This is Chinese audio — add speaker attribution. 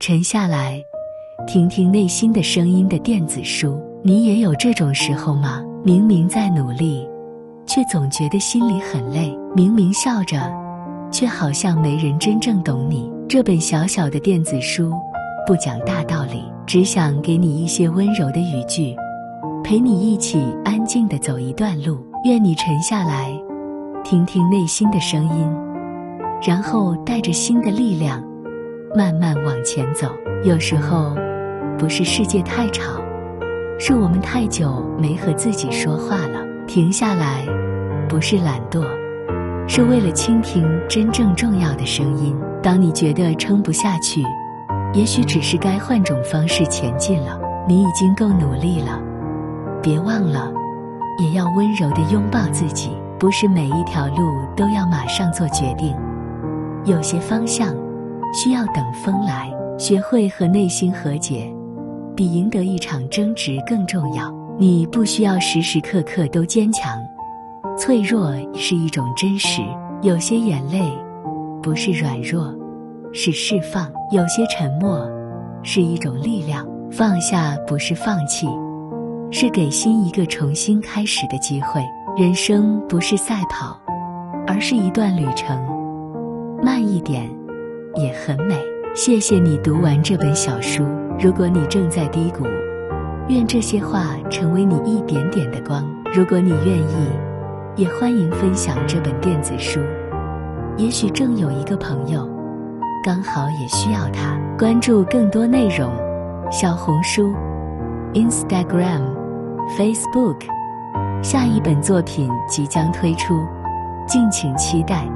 Speaker 1: 沉下来，听听内心的声音的电子书。你也有这种时候吗？明明在努力，却总觉得心里很累；明明笑着，却好像没人真正懂你。这本小小的电子书不讲大道理，只想给你一些温柔的语句，陪你一起安静地走一段路。愿你沉下来，听听内心的声音，然后带着新的力量慢慢往前走。有时候不是世界太吵，是我们太久没和自己说话了。停下来不是懒惰，是为了倾听真正重要的声音。当你觉得撑不下去，也许只是该换种方式前进了。你已经够努力了，别忘了也要温柔地拥抱自己。不是每一条路都要马上做决定，有些方向需要等风来。学会和内心和解，比赢得一场争执更重要。你不需要时时刻刻都坚强，脆弱是一种真实。有些眼泪不是软弱，是释放；有些沉默是一种力量。放下不是放弃，是给心一个重新开始的机会。人生不是赛跑，而是一段旅程，慢一点也很美。谢谢你读完这本小书。如果你正在低谷，愿这些话成为你一点点的光。如果你愿意，也欢迎分享这本电子书，也许正有一个朋友刚好也需要它。关注更多内容，小红书、Instagram、Facebook，下一本作品即将推出，敬请期待。